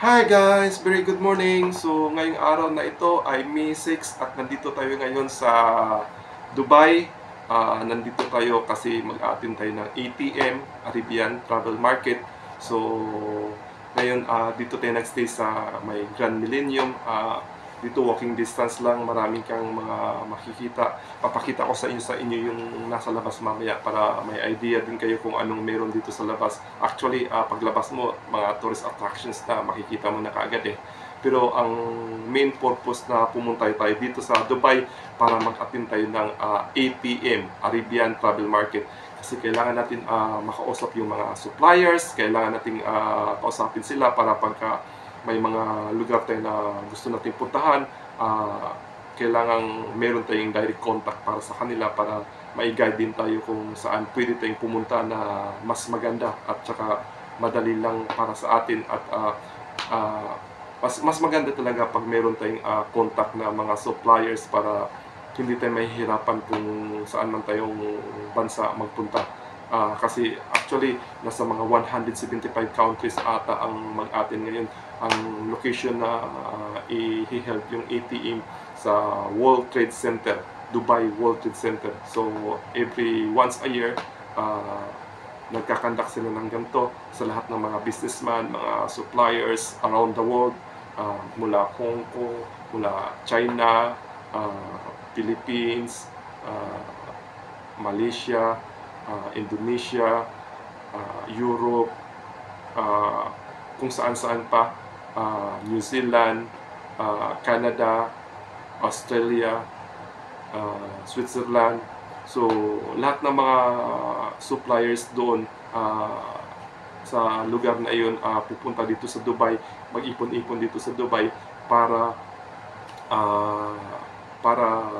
Hi guys! Very good morning! So ngayong araw na ito ay May 6 at nandito tayo ngayon sa Dubai. Nandito tayo kasi mag-attend tayo ng ATM, Arabian Travel Market. So ngayon dito tayo nagstay sa may Grand Millennium. Dito walking distance lang, maraming kang mga makikita. Papakita ko sa inyo yung nasa labas mamaya para may idea din kayo kung anong meron dito sa labas. Actually, paglabas mo, mga tourist attractions na makikita mo na kaagad eh. Pero ang main purpose na pumunta tayo dito sa Dubai para mag-attend tayo ng ATM, Arabian Travel Market. Kasi kailangan natin makausap yung mga suppliers, kailangan natin kausapin sila para pagka may mga lugar tayo na gusto natin puntahan, kailangang meron tayong direct contact para sa kanila para mai-guide din tayo kung saan pwede tayong pumunta na mas maganda at saka madali lang para sa atin at mas maganda talaga pag meron tayong contact na mga suppliers para hindi tayo mahihirapan kung saan man tayong bansa magpunta. Kasi actually nasa mga 175 countries ata ang mag-attend ngayon. Ang location na i-held yung ATM sa World Trade Center, Dubai World Trade Center. So every once a year nagkakandak sila ng ganito sa lahat ng mga businessman, mga suppliers around the world, mula Hong Kong, mula China, Philippines, Malaysia, Indonesia, Europe, kung saan-saan pa, New Zealand, Canada, Australia, Switzerland. So lahat ng mga suppliers doon sa lugar na iyon pupunta dito sa Dubai, mag-ipon-ipon dito sa Dubai para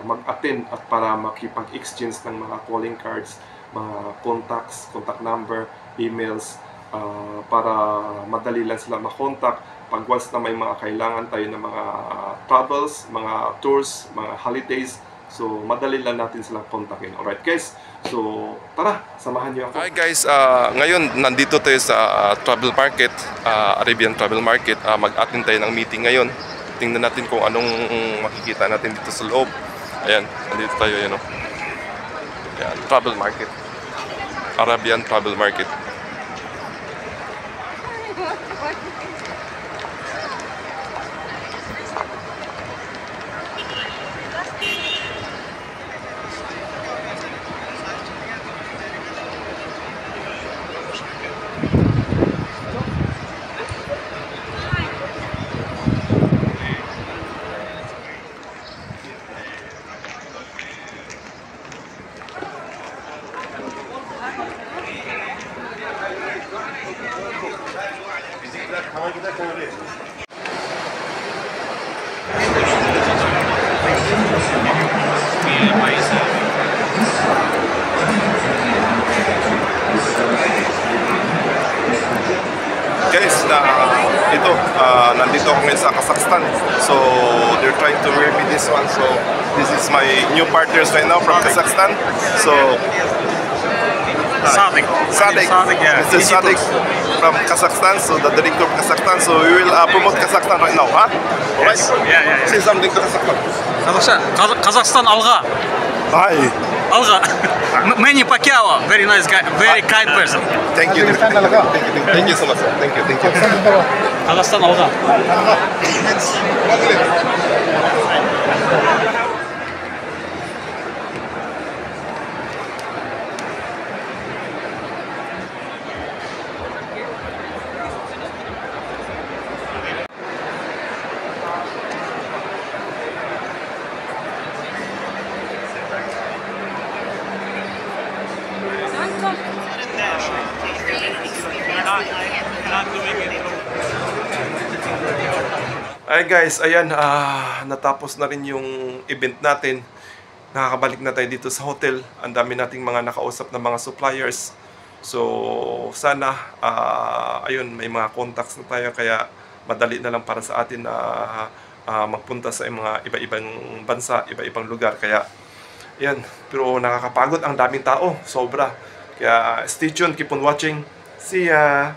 mag-attend at para makipag-exchange ng mga calling cards, mga contacts, contact number, emails, para madali lang sila makontak pag once na may mga kailangan tayo ng mga travels, mga tours, mga holidays. So madali lang natin silang kontakin. Alright guys, so tara, samahan niyo ako. Hi guys, ngayon nandito tayo sa travel market, Arabian Travel Market. Mag-attend tayo ng meeting ngayon. Tingnan natin kung anong makikita natin dito sa loob. Ayan, nandito tayo, yan o. Ayan, travel market. Arabian Travel Market. Guys, nandito ako ngayon sa Kazakhstan. So they're trying to wear me this one. So this is my new partners right now from Kazakhstan. So Sadik, yeah. This is Sadik from Kazakhstan. So the director of Kazakhstan. So we will promote Kazakhstan right now, huh? Alright? Yeah. Say something to Kazakhstan. Kazakhstan alga. Hi. Alga. Manny Pacquiao, very nice guy, very kind person. Thank you. Thank you so much. Thank you. Kazakhstan alga. Ay guys, ayan, natapos na rin yung event natin. Nakakabalik na tayo dito sa hotel. Ang dami nating mga nakausap na mga suppliers. So sana, ayun, may mga contacts na tayo kaya madali na lang para sa atin na magpunta sa mga iba-ibang bansa, iba-ibang lugar. Kaya, ayan, pero nakakapagod, ang daming tao, sobra. Kaya stay tuned, keep on watching. See ya!